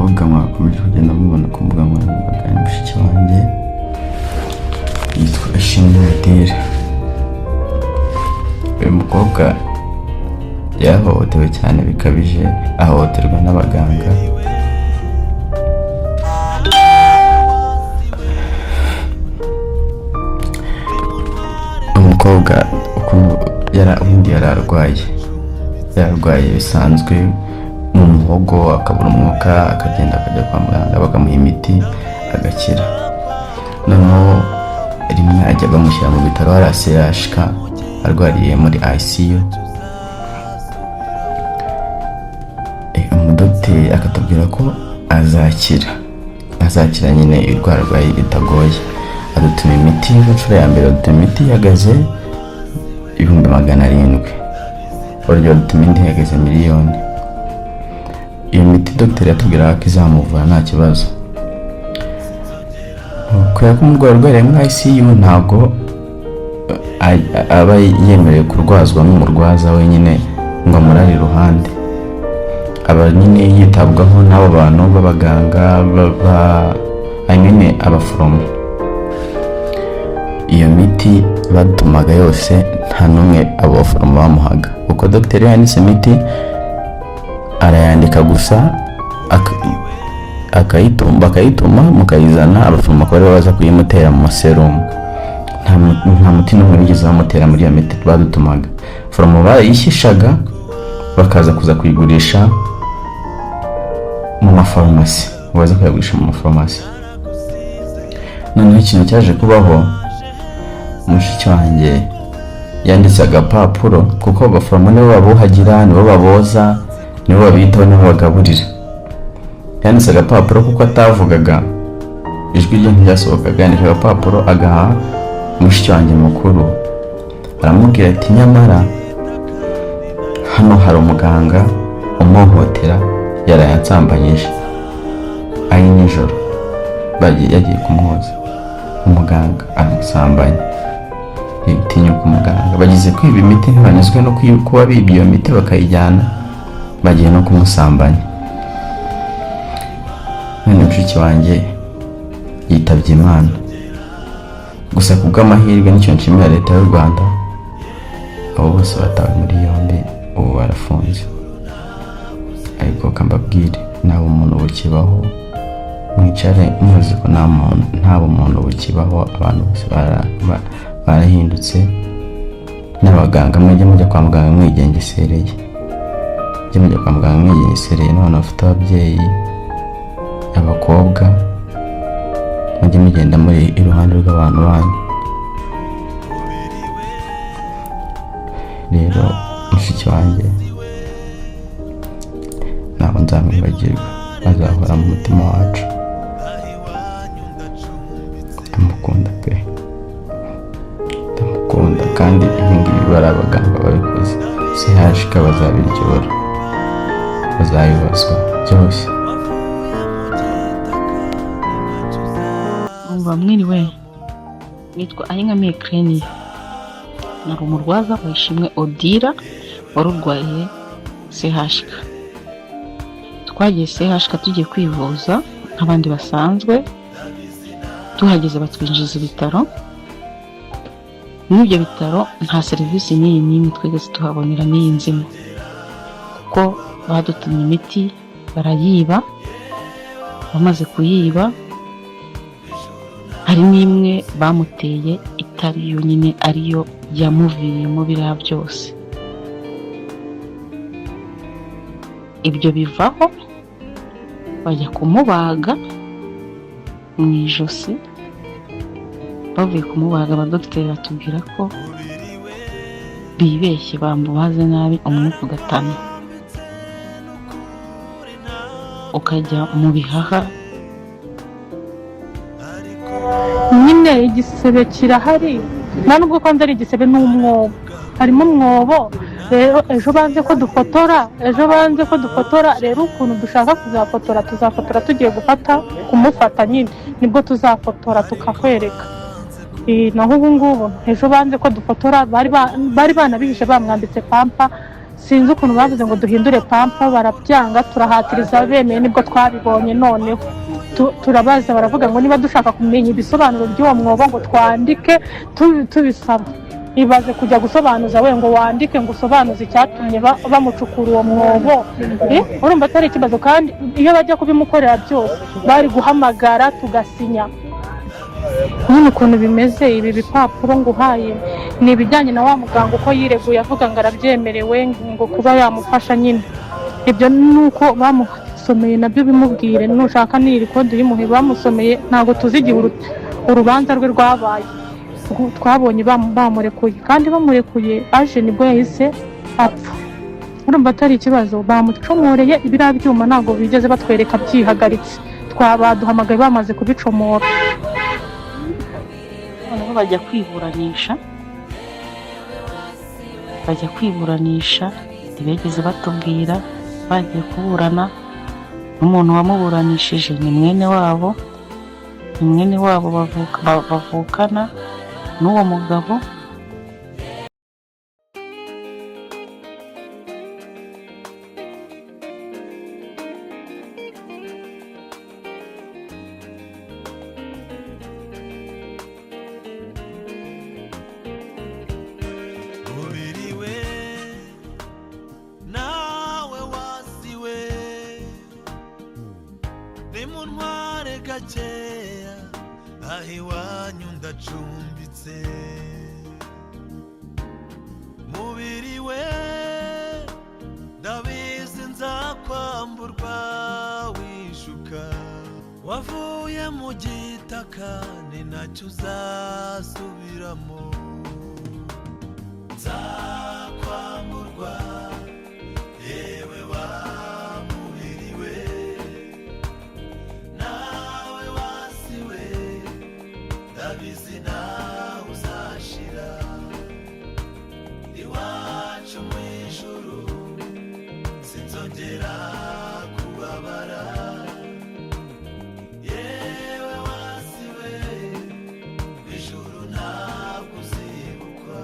umukobwa mwakomeje kugenda mubona ku mbuga nkoranyambaga ni mushiki wanjye yitwa Ishimwe Adele. Uyu mukobwa yahohotewe cyane bikabije, ahohoterwa n'abaganga. Umukobwa ubundi yararwaye bisanzwe mu muhogo, akabura umwuka, akagenda akajya kwa muganga bakamuha imiti agakira. Noneho rimwe ajya bamushyira mu bitaro RCHK arwariye muri ICU. Umudogiteri akatubwira ko azakira nyine indwara arwaye itagoye. Adutuma imiti y'inshuro ya mbere, adutuma imiti ihagaze 700,000. Urugero adutuma indi ihagaze 1,000,000. Iyo miti dogiteri yatubwira ko izamuvura nta kibazo. Kubera ko umurwayi arwariye muri ICU ntabwo aba yemerewe kurwazwa n'umurwaza wenyine ngo amurare iruhande. Aba nyine yitabwaho n'abo bantu b'abaganga abaforomo. Iyo miti badutumaga yose nta n'umwe abo baforomo bamuhaga, kuko dogiteri yanditse imiti arayandika gusa akayituma mukayizana, abaforomo bakaba baza kuyimutera mu maserumu. Nta muti n'umwe wigeze bamutera muri iyo miti badutumaga. Foromo bayishishaga bakaza kuza kuyigurisha mu mafarumasi, baza kuyagurisha mu mafarumasi. Noneho ikintu cyaje kubaho, mushiki wanjye yanditse agapapuro, kuko abaforomo nibo babuhagira, nibo baboza, nibo babitaho, nibo bagaburira. Yanditse agapapuro kuko atavugaga, ijwi rye ntiryasohokaga. Yanditse agapapuro agaha mushiki wanjye mukuru, aramubwira ati nyamara hano hari umuganga umuhohotera, yarayansambanyije ari nijoro, yagiye kumuhoza. Umuganga aramusambanya, yitinyuka umuganga. Bagize kwiba imiti, ntibanyuzwe no kuba bibye iyo miti bakayijyana, bagiye no kumusambanya. None mushiki wanjye yitabye Imana. Gusa kubw'amahirwe n'icyo nshimira leta y'u Rwanda, abo bose batawe muri yombi, ubu barafunze. Ariko kambabwire, nta umuntu ukibaho, mwicare muzi ko nta umuntu ukibaho. Abantu bose barahindutse. N'abaganga mujya kwa muganga mwigengesereye, n'abantu bafite ababyeyi, abakobwa, mujye mugenda muri iruhande rw'abantu banyu. Rero mushiki wanjye ntabwo nzamwibagirwa, azahora mu mutima wacu. Ndamukunda pe, ndamukunda. kandi ibingibi bari abaganga babikoze. CHK bazabiryora, bazayibazwa byose. Mwiriwe, nitwa Ayinkamiye Crenia, nari umurwaza wa Ishimwe Odile warurwaye CHK. Twagiye CHK tugiye kwivuza nk'abandi basanzwe, tuhageze batwinjiza ibitaro. Muri ibyo bitaro nta serivisi n'imwe twigeze tuhabonera n'iyi nzima, kuko badutumye imiti barayiba. Bamaze kuyiba, hari n'imwe bamuteye itari yo nyine ariyo yamuviriyemo biriya byose. Ibyo bivaho bajya kumubaga mu ijosi. Bavuye kumubaga, abadogiteri batubwira ko bibeshye, bamubaze nabi, umwuka ugatana ukajya mu bihaha. Nyine igisebe kirahari, nta nubwo kandi ari igisebe n'umwobo, harimo umwobo. Rero ejo banze ko dufotora, rero ukuntu dushaka tuzafotora tugiye kumufata nyine, nibwo tuzafotora tukakwereka. Naho ubu ngubu ejo banze ko dufotora, bari banabihishe, bamwambitse pampa sinzi ukuntu bavuze ngo duhindure pampa barabyanga turahatiriza bemeye nibwo twabibonye noneho turabaza baravuga ngo niba dushaka kumenya ibisobanuro by'uwo mwobo ngo twandike tubisaba ibaze kujya gusobanuza we ngo wandike ngo usobanuze icyatumye bamucukura uwo mwobo urumva atari ikibazo kandi iyo bajya kubimukorera byose bari guhamagara tugasinya nyine ukuntu bimeze ibi bipapuro nguhaye ni ibijyanye na wa muganga uko yireguye avuga ngo arabyemerewe ngo kuba yamufasha nyine ibyo nuko bamusomeye nabyo bimubwire nushaka n'iri kode y'umuhe bamusomeye ntabwo tuzi igihe urubanza rwe rwabaye twabonye bamurekuye kandi bamurekuye aje nibwo yahise apfa urumva atari ikibazo bamucomoreye ibiriya byuma ntabwo bigeze batwereka byihagaritse twabaduhamagaye bamaze kubicomora noneho bajya kwiburanisha ntibigeze batubwira bagiye kuburana n'umuntu wamuburanishije ni mwene wabo bavukana n'uwo mugabo nimuntware gakeya aho iwanyu ndacumbitse mubiri we ndabizi nzakwamburwa wishuka wavuye mu gitaka ni nacyo uzasubiramo nzakwamburwa yewe wa mubiri we nawe wasiwe ndabizi nawe uzashira iwacu mu ijuru sinzongera kubabara yewe wasiwe mu ijuru ntabwo uzibukwa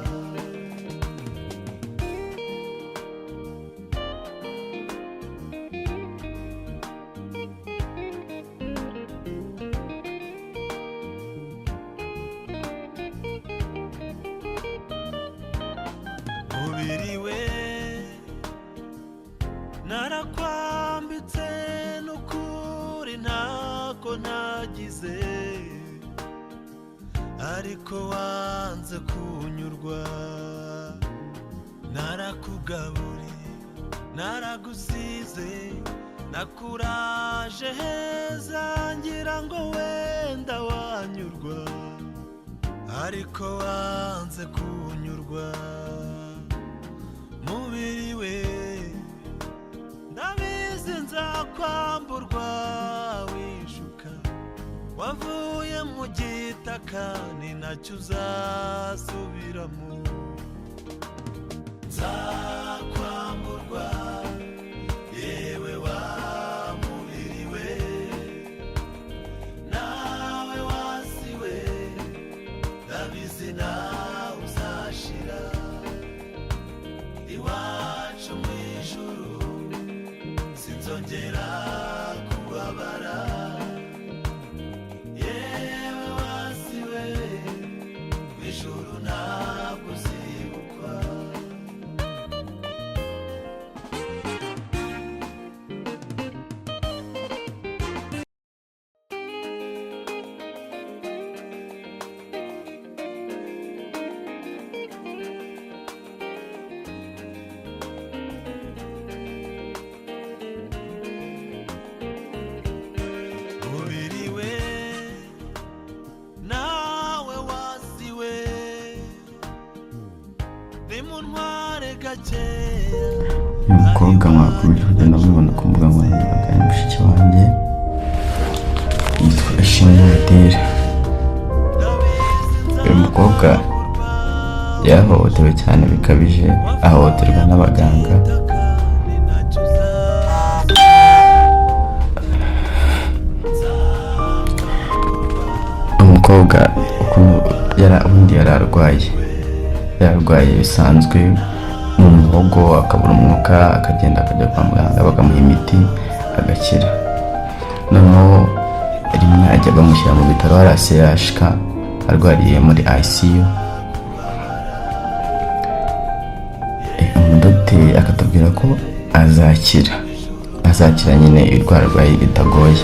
mubiri we narakwambitse n'ukuri ntako ntagize ariko wanze kunyurwa narakugaburiye naragusize nakuraje heza ngira ngo wenda wanyurwa ariko wanze kunyurwa mubiri we ndabizi nzakwamburwa wishuka wavuye mu gitaka ni nacyo uzasubiramo nzakwamburwa yewe wa mubiri we nawe wasiwe ndabizi nawe uzashira iwacu mu ijuru sinzongera kubabara yewe wasiwe mu ijuru ntabwo uzibukwa mubiri we nawe wasiwe nimuntware gakeya uyu mukobwa mwakomeje kugenda mubibona ku mbuga nkoranyambaga ni mushiki wanjye yitwa Ishimwe Adele. uyu mukobwa yahohotewe cyane bikabije ahohoterwa n'abaganga umukobwa ubundi yari arwaye bisanzwe mu muhogo akabura umwuka, akagenda akajya kwa muganga bakamuha imiti agakira. Noneho rimwe ajya bamushyira mu bitaro RCHK arwariye muri ICU. Umudogiteri akatubwira ko azakira nyine indwara arwaye itagoye.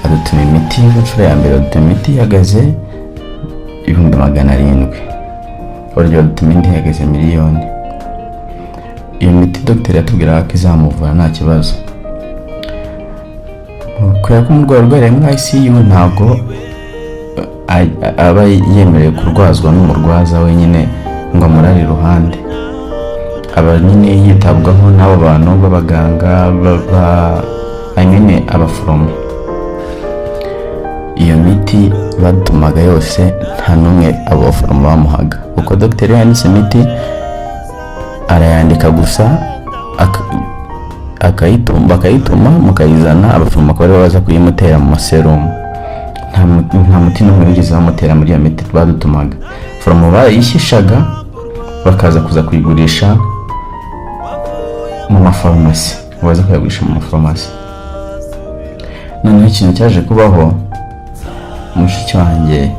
Adutuma imiti inshuro ya mbere, adutuma imiti ihagaze 700,000, uburyo adutuma indi ihagaze 1,000,000. Iyo miti dogiteri yatubwiraga ko izamuvura nta kibazo. Kubera ko umurwayi urwariye muri ICU ntabwo aba yemerewe kurwazwa n'umurwaza wenyine ngo amurare iruhande. Aba nyine yitabwaho n'abo bantu b'abaganga abaforomo. Iyo miti badutumaga yose nta n'umwe abo baforomo bamuhaga, kuko dogiteri yanditse imiti arayandika gusa bakayituma mukayizana, abaforomo bakaba baza kuyimutera mu maserumu. Nta muti n'umwe wigeze bamutera muri iyo miti badutumaga. Foromo barayishishaga bakaza kuza kuyigurisha mu mafarumasi, baza kuyagurisha mu mafarumasi. Noneho ikintu cyaje kubaho, mushiki wanjye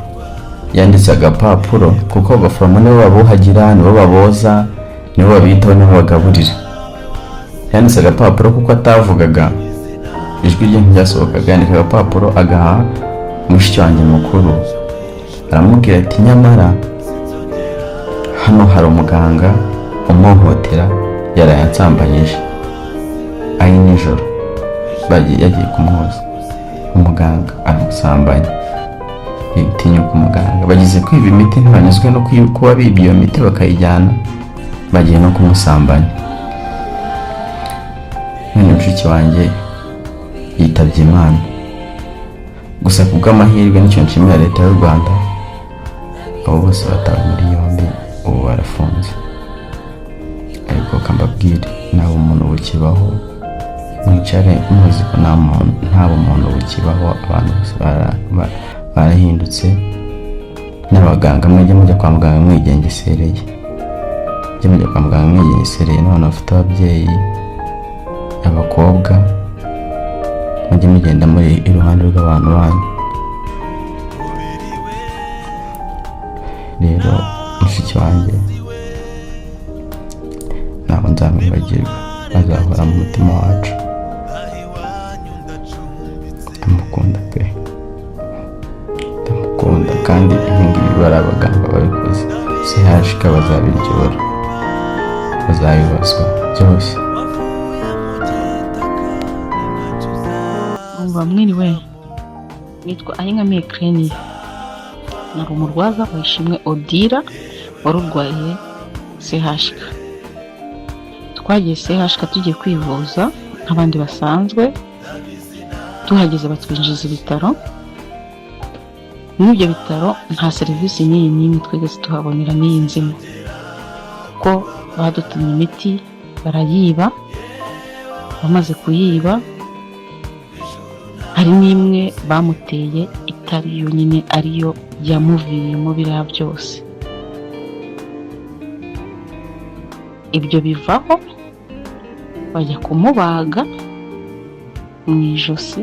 yanditse agapapuro, kuko abaforomo nibo babuhagira, nibo baboza, nibo babitaho, nibo bagaburira. Yanditse agapapuro kuko atavugaga, ijwi rye ntiryasohokaga, yandika agapapuro agaha mushiki wanjye mukuru. Aramubwira ati nyamara hano hari umuganga umuhohotera, yarayansambanyije ari nijoro, yagiye kumuhoza. Umuganga aramusambanya, bitinyuka umuganga. Bagize kwiba imiti, ntibanyuzwe no kuba bibye iyo miti bakayijyana, bagiye no kumusambanya. None mushiki wanjye yitabye Imana. Gusa kubw'amahirwe n'icyo nshimira leta y'u Rwanda, abo bose batawe muri yombi, ubu barafunze. Ariko kambabwire, nta umuntu ukibaho, mwicare muzi ko nta umuntu ukibaho. Abantu bose barahindutse. N'abaganga mujye mujya kwa muganga mwigengesereye, n'abantu bafite ababyeyi, abakobwa, mujye mugenda muri iruhande rw'abantu banyu. Rero mushiki wanjye ntabwo nzamwibagirwa, azahora mu mutima wacu. Ndamukunda pe, ndamukunda. Kandi ibi ngibi bari abaganga babikoze, CHK bazabiryora, bazabibazwa byose. Mwiriwe, nitwa Ayinkamiye Crenia. Nari umurwaza wa Ishimwe Odira wari urwaye CHK. Twagiye CHK tugiye kwivuza nk'abandi basanzwe. Tuhageze batwinjiza ibitaro. Muri ibyo bitaro nta serivisi n'imwe twigeze tuhabonera n'iyi nzima, kuko badutumye imiti barayiba. Bamaze kuyiba, hari n'imwe bamuteye itari yo nyine ariyo yamuviriyemo biriya byose. Ibyo bivaho, bajya kumubaga mu ijosi.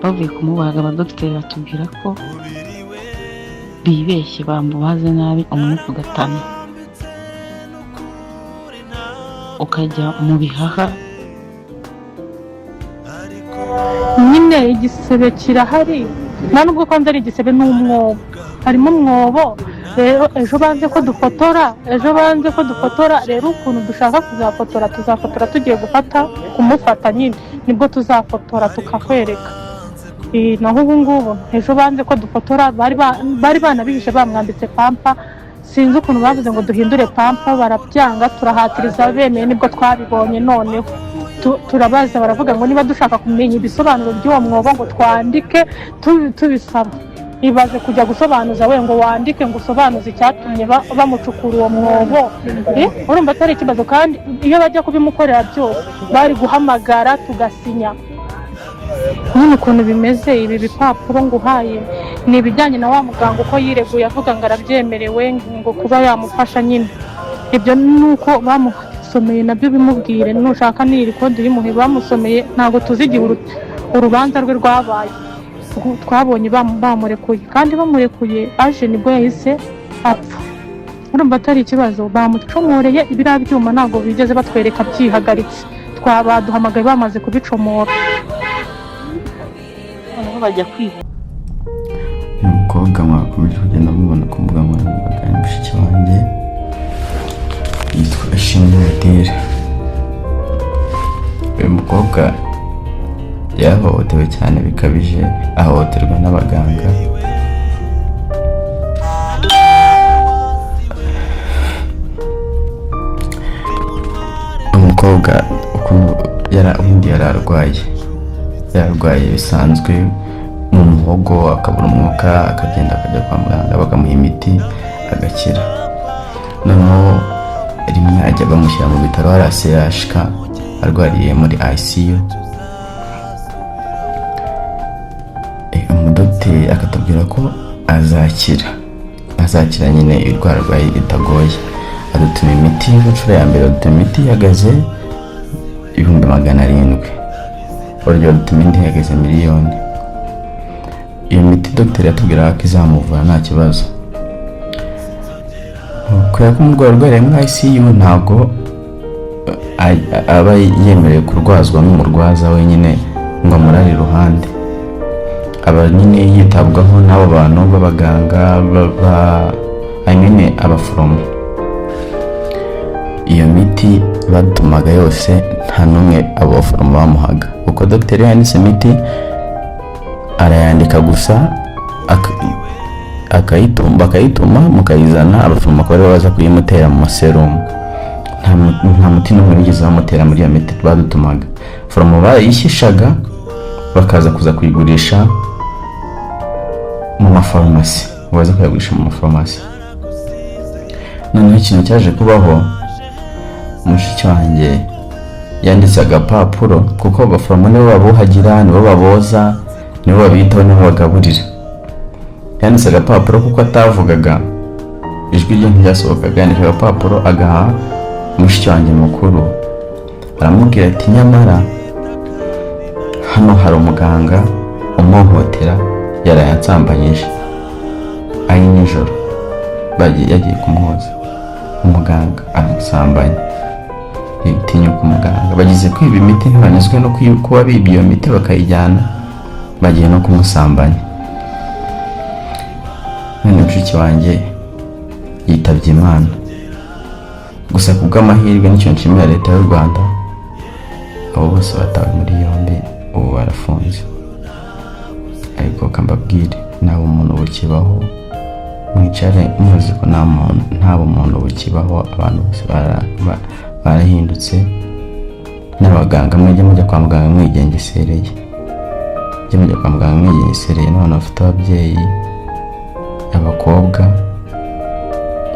Bavuye kumubaga, abadogiteri batubwira ko bibeshye, bamubaze nabi, umwuka ugatana ukajya mu bihaha. Nyine igisebe kirahari, nta nubwo kandi ari igisebe, n'umwobo. Harimo umwobo. Rero ejo banze ko dufotora, rero ukuntu dushaka tuzafotora tugiye kumufata nyine, nibwo tuzafotora tukakwereka. Naho ubu ngubu ejo banze ko dufotora, bari banabihishe bamwambitse pampa. Sinzi ukuntu bavuze ngo duhindure pampa, barabyanga, turahatiriza bemeye, nibwo twabibonye. Noneho turabaza, baravuga ngo niba dushaka kumenya ibisobanuro by'uwo mwobo ngo twandike tubisaba. Ibaze kujya gusobanuza we ngo wandike ngo usobanuze icyatumye bamucukura uwo mwobo. Urumva atari ikibazo? Kandi iyo bajya kubimukorera byose bari guhamagara tugasinya. Nyine ukuntu bimeze ibi bipapuro nguhaye ni ibijyanye na wa muganga uko yireguye avuga ngo arabyemerewe ngo kuba yamufasha nyine. ibyo nuko bamusomeye nabyo bimubwire, nushaka n'iri kode y'umuhe bamusomeye, ntabwo tuzi igihe urubanza rwe rwabaye. Twabonye bamurekuye, kandi bamurekuye aje nibwo yahise apfa. Urumva atari ikibazo, bamucomoreye ibiriya byuma ntabwo bigeze batwereka byihagaritse, twabaduhamagaye bamaze kubicomora. bajya kwiba. uyu mukobwa mwakomeje kugenda mubona ku mbuga nkoranyambaga ni mushiki wanjye, yitwa Ishimwe Adele. uyu mukobwa yahohotewe cyane bikabije, ahohoterwa n'abaganga. umukobwa ubundi yararwaye bisanzwe mu muhogo, akabura umwuka, akagenda akajya kwa muganga bakamuha imiti agakira. noneho rimwe ajya bamushyira mu bitaro hari CHK, arwariye muri ICU. umudogiteri akatubwira ko azakira nyine indwara arwaye itagoye. adutuma imiti y'inshuro ya mbere, adutuma imiti ihagaze 700,000, urugero adutuma indi ihagaze 1,000,000. iyo miti dogiteri yatubwiraga ko izamuvura nta kibazo. kubera ko umurwayi arwariye muri ICU ntabwo aba yemerewe kurwazwa n'umurwaza wenyine ngo amurare iruhande, aba nyine yitabwaho n'abo bantu b'abaganga abaforomo. iyo miti badutumaga yose nta n'umwe abo baforomo bamuhaga, kuko dogiteri yanditse imiti arayandika gusa akayituma mukayizana, abaforomo bakaba baza kuyimutera mu maserumu. nta muti n'umwe wigeze bamutera muri iyo miti badutumaga. foromo barayishishaga bakaza kuza kuyigurisha mu mafarumasi, baza kuyagurisha mu mafarumasi. noneho ikintu cyaje kubaho, mushiki wanjye yanditse agapapuro, kuko abaforomo nibo babuhagira, nibo baboza, nibo babitaho, nibo bagaburira. yanditse agapapuro kuko atavugaga, ijwi rye ntiryasohokaga, yanditse agapapuro agaha mushiki wanjye mukuru, aramubwira ati nyamara hano hari umuganga umuhohotera, yarayansambanyije ari nijoro, yagiye kumwoza, umuganga aramusambanya. Tinyuka umuganga, bagize kwiba imiti, ntibanyuzwe no kuba bibye iyo miti bakayijyana, bagiye no kumusambanya. none mushiki wanjye yitabye Imana. gusa kubw'amahirwe n'icyo nshimira leta y'u Rwanda, abo bose batawe muri yombi, ubu barafunze. ariko kambabwire, nta umuntu bukibaho, mwicare muzi ko nta bumuntu bukibaho, abantu bose barahindutse. n'abaganga mujye mujya kwa muganga mwigengesereye, n'abantu bafite ababyeyi, abakobwa,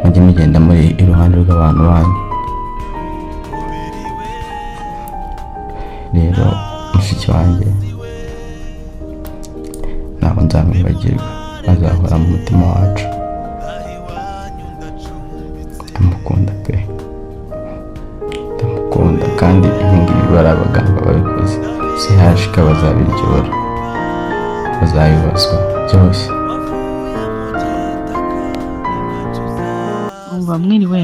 mujye mugenda muri iruhande rw'abantu banyu. rero mushiki wanjye ntabwo nzamwibagirwa, azahora mu mutima wacu. ndamukunda pe, ndamukunda, kandi ibingibi bari abaganga babikoze. CHK bazabiryora, bazabibazwa byose. mwiriwe,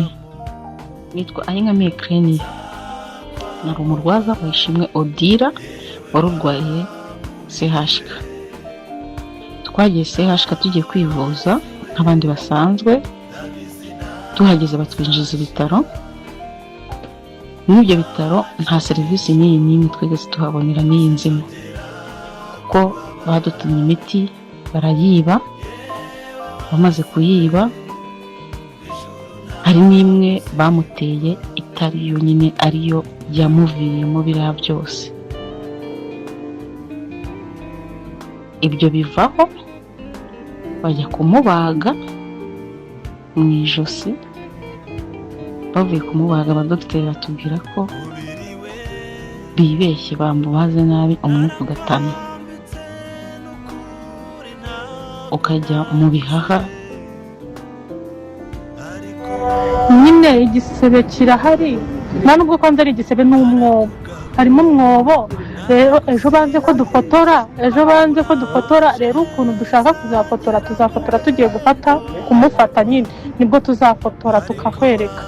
nitwa Ayinkamiye Crenia, nari umurwaza wa Ishimwe Odile wari urwaye CHK. twagiye CHK tugiye kwivuza nk'abandi basanzwe, tuhageze batwinjiza ibitaro. muri ibyo bitaro nta serivisi n'imwe twigeze tuhabonera n'iyi nzima, kuko badutumye imiti barayiba, bamaze kuyiba hari n'imwe bamuteye itari yo nyine ariyo yamuviriyemo biriya byose. ibyo bivaho bajya kumubaga mu ijosi. bavuye kumubaga, abadogiteri batubwira ko bibeshye, bamubaze nabi, umwuka ugatana ukajya mu bihaha. nyine nyine igisebe kirahari, nta nubwo kwanza ari igisebe n'umwobo, harimo umwobo. Rero ejo banze ko dufotora, rero ukuntu dushaka tuzafotora tugiye kumufata nyine, nibwo tuzafotora tukakwereka.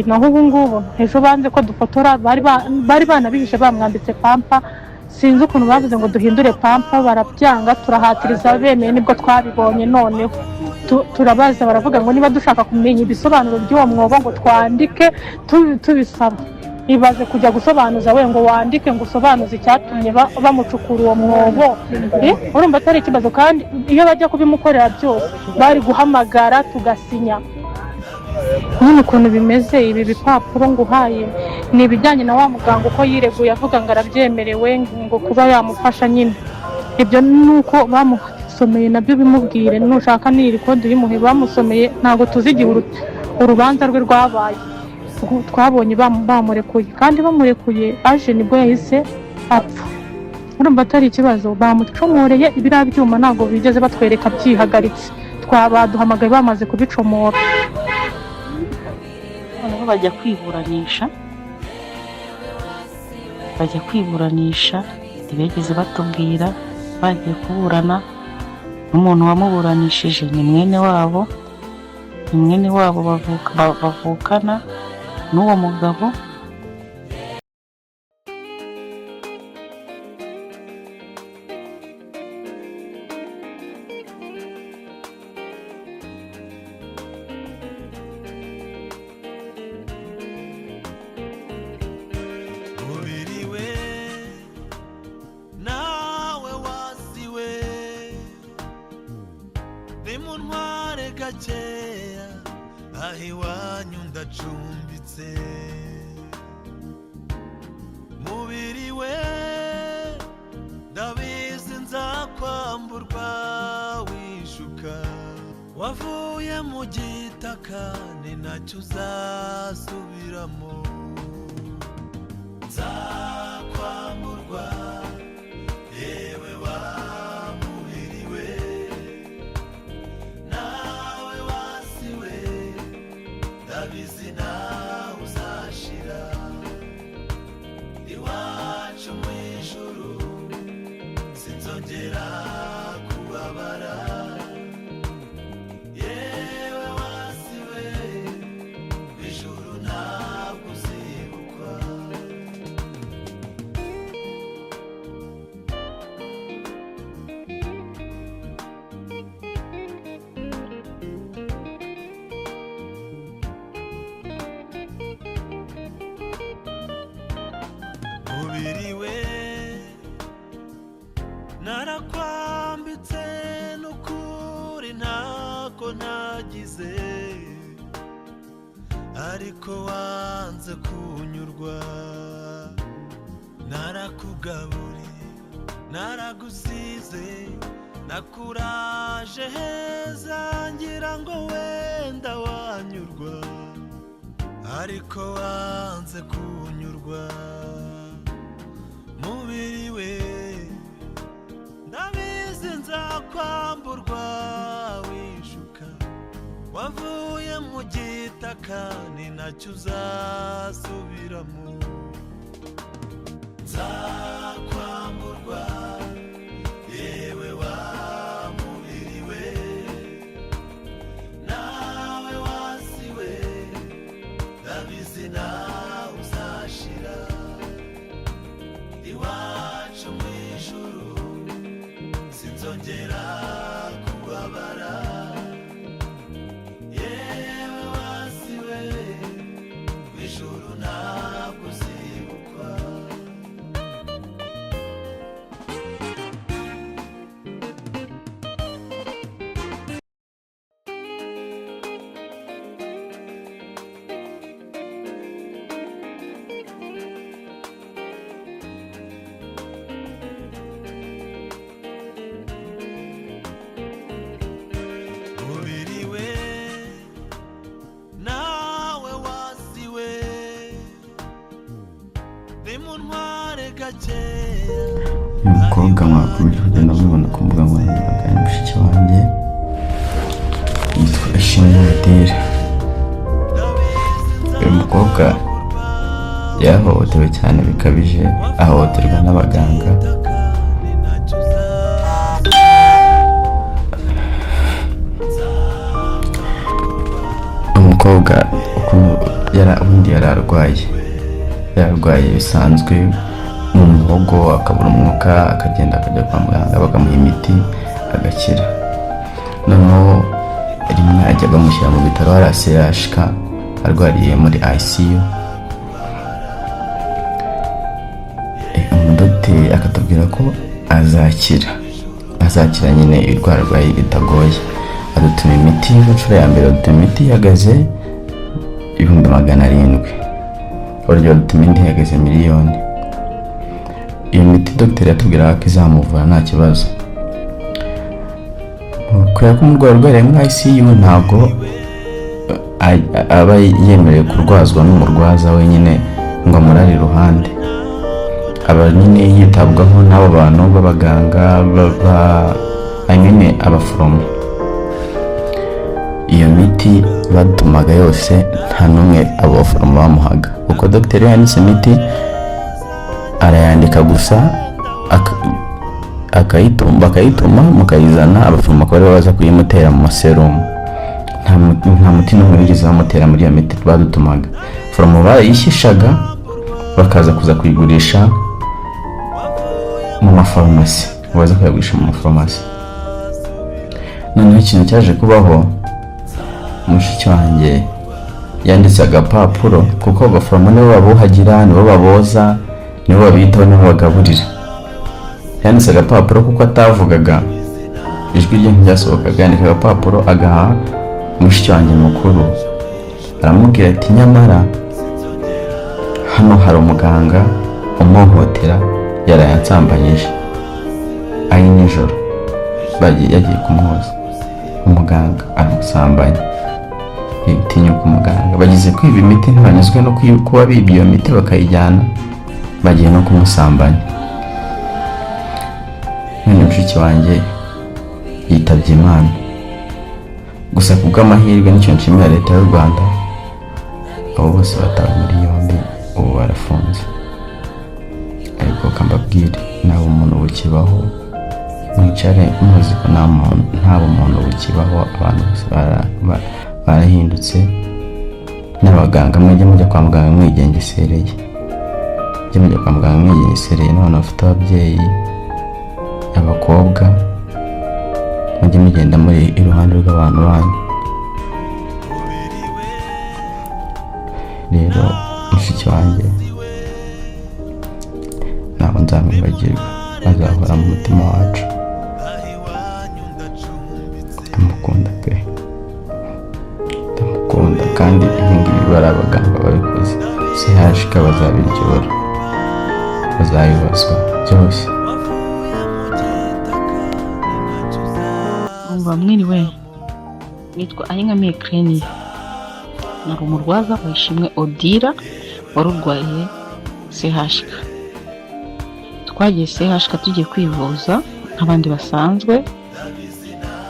Naho ubu ngubu ejo banze ko dufotora, bari banabihishe bamwambitse pampa, sinzi ukuntu bavuze ngo duhindure pampa, barabyanga, turahatiriza bemeye, nibwo twabibonye. Noneho turabaza, baravuga ngo niba dushaka kumenya ibisobanuro by'uwo mwobo ngo twandike tubisaba. Ibaze kujya gusobanuza we ngo wandike ngo usobanuze icyatumye bamucukura uwo mwobo. Urumva atari ikibazo, kandi iyo bajya kubimukorera byose bari guhamagara tugasinya. Nyine ukuntu bimeze ibi bipapuro nguhaye ni ibijyanye na wa muganga uko yireguye avuga ngo arabyemerewe ngo kuba yamufasha. Nyine ibyo nuko bamusomeye nabyo bimubwire, nushaka n'iri kode uyimuhe. Bamusomeye, ntabwo tuzi igihe urubanza rwe rwabaye, twabonye bamurekuye, kandi bamurekuye aje nibwo yahise apfa. Urumva atari ikibazo, bamucomoreye ibiriya byuma ntabwo bigeze batwereka byihagaritse, twabaduhamagaye bamaze kubicomora. Noneho bajya kwiburanisha ntibigeze batubwira. Bagiye kuburana, n'umuntu wamuburanishije ni mwene wabo bavukana n'uwo mugabo. ubiriwe nawe wasiwe nimuntware gakeya aho iwanyu ndacumbitse. mubiriwe ndabizi nzakwamburwa wishuka, wavuye mu gitaka ni nacyo uzasubiramo. nzakwamburwa yewe wamubiriwe nawe wasiwe, ndabizi nawe uzashira iwacu mu ijuru, sinzongera kubabara. yewe wasiwe mu ijuru ntabwo uzibukwa. ubiriwe narakwambitse n'ukuri ntako ntagize, ariko wanze kunyurwa. narakugaburiye naragusize, nakuraje heza ngira ngo wenda wanyurwa, ariko wanze kunyurwa. mubiriwe ndabizi nzakwamburwa wishuka, wavuye mu gitaka ni nacyo uzasubiramo. nzakwamburwa yewe wamubiriwe nawe wasiwe, ndabizi nawe uzashira iwacu mu ijuru, sinzongera kubabara. yewe wasiwe mu ijuru ntabwo uzibukwa. ubiriwe nawe wasiwe nimuntware gakeya. uyu mukobwa mwakomeje kugenda mubibona ku mbuga nkoranyambaga, ni mushiki wanjye, yitwa Ishimwe Adele. uyu mukobwa yahohotewe cyane bikabije, ahohoterwa n'abaganga. Umukobwa ubundi yari arwaye bisanzwe mu muhogo, akabura umwuka, akagenda akajya kwa muganga bakamuha imiti agakira. Noneho rimwe ajya bamushyira mu bitaro RCHK arwariye muri ICU. Umudogiteri akatubwira ko azakira nyine indwara arwaye bitagoye. Adutuma imiti inshuro ya mbere, adutuma imiti ihagaze 700,000, uburyo adutuma indi ihagaze 1,000,000. Iyo miti dogiteri yatubwiraga ko izamuvura nta kibazo. Kubera ko umurwayi urwariye muri ICU ntabwo aba yemerewe kurwazwa n'umurwaza wenyine ngo amurare iruhande. Aba nyine yitabwaho n'abo bantu b'abaganga abaforomo. Iyo miti badutumaga yose nta n'umwe abo baforomo bamuhaga, kuko dogiteri yanditse imiti arayandika gusa bakayituma mukayizana, abaforomo bakaba baza kuyimutera mu maserumu. Nta muti n'umwe wigeze bamutera muri iyo miti badutumaga. Foromo barayishishaga bakaza kuza kuyigurisha mu mafarumasi, baza kuyagurisha mu mafarumasi. Noneho ikintu cyaje kubaho, mushiki wanjye yanditse agapapuro, kuko abaforomo nibo babuhagira, nibo baboza, nibo babitaho, nibo bagaburira. Yanditse agapapuro kuko atavugaga, ijwi rye ntiryasohokaga. Yandika agapapuro agaha mushiki wanjye mukuru, aramubwira ati nyamara hano hari umuganga umuhohotera, yarayansambanyije ari nijoro, yagiye kumwoza. Umuganga aramusambanya, yitinyuka umuganga. Bagize kwiba imiti, ntibanyuzwe no kuba bibye iyo miti bakayijyana, bagiye no kumusambanya. None mushiki wanjye yitabye Imana. Gusa kubw'amahirwe n'icyo nshimira leta y'u Rwanda, abo bose batawe muri yombi, ubu barafunze. Ariko kambabwire, nta umuntu ukibaho, mwicare muzi ko nta umuntu ukibaho. Abantu bose barahindutse. N'abaganga mujye mujya kwa muganga mwigengesereye, n'abantu bafite ababyeyi, abakobwa, mujye mugenda muri iruhande rw'abantu banyu. Rero mushiki wanjye ntabwo nzamwibagirwa, azahora mu mutima wacu. Ndamukunda pe, ndamukunda. Kandi ibi ngibi bari abaganga babikoze, CHK bazabiryora, bazabibazwa byose. Mwiriwe, nitwa Ayinkamiye Crenia. Nari umurwaza wa Ishimwe Odira wari urwaye CHK. Twagiye CHK tugiye kwivuza nk'abandi basanzwe.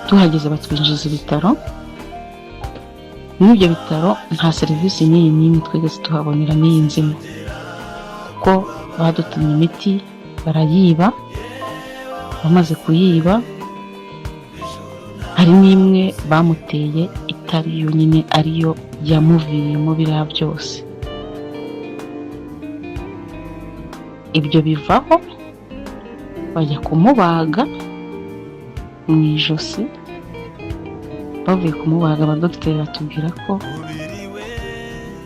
Tuhageze batwinjiza ibitaro. Muri ibyo bitaro nta serivisi n'imwe twigeze tuhabonera n'iyi nzima, kuko badutumye imiti barayiba. Bamaze kuyiba, hari n'imwe bamuteye itari yo nyine ariyo yamuviriyemo biriya byose. Ibyo bivaho, bajya kumubaga mu ijosi. Bavuye kumubaga, abadogiteri batubwira ko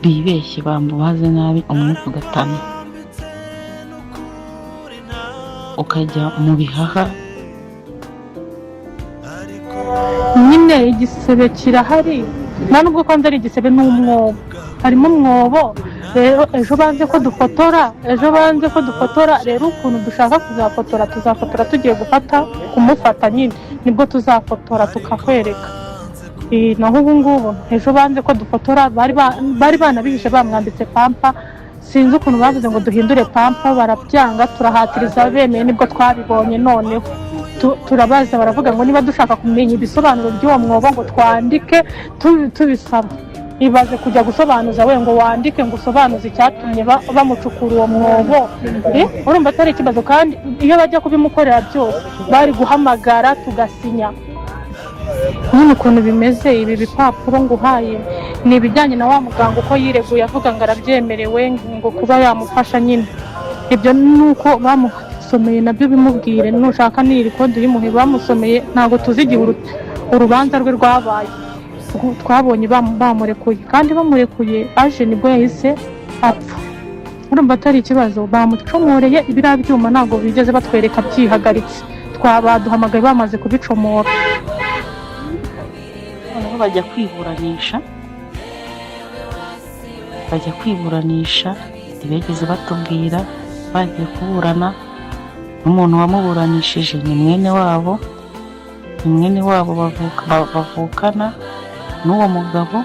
bibeshye, bamubaze nabi, umwuka ugatana ukajya mu bihaha. Nyine igisebe kirahari, nta nubwo kandi ari igisebe, n'umwobo. Harimo umwobo. Rero ejo banze ko dufotora, rero ukuntu dushaka tuzafotora tugiye kumufata nyine, nibwo tuzafotora tukakwereka. Naho ubu ngubu ejo banze ko dufotora, bari banabihishe, bamwambitse pampa. Sinzi ukuntu bavuze ngo duhindure pampa, barabyanga, turahatiriza bemeye, nibwo twabibonye. Noneho turabaza, baravuga ngo niba dushaka kumenya ibisobanuro by'uwo mwobo ngo twandike tubisaba. ibaze kujya gusobanuza we ngo wandike ngo usobanuze icyatumye bamucukura uwo mwobo. Urumva atari ikibazo, kandi iyo bajya kubimukorera byose bari guhamagara tugasinya. Nyine ukuntu bimeze ibi bipapuro nguhaye ni ibijyanye na wa muganga uko yireguye avuga ngo arabyemerewe ngo kuba yamufasha. Nyine ibyo nuko bamusomeye nabyo bimubwire, nushaka n'iri kode y'umuhe bamusomeye. Ntabwo tuzi igihe urubanza rwe rwabaye, twabonye bamurekuye, kandi bamurekuye aje nibwo yahise apfa. Urumva atari ikibazo, bamucomoreye ibiriya byuma ntabwo bigeze batwereka byihagaritse, twabaduhamagaye bamaze kubicomora. Bajya kwiburanisha ntibigeze batubwira. Bagiye kuburana n'umuntu wamuburanishije ni mwene wabo bavukana n'uwo mugabo.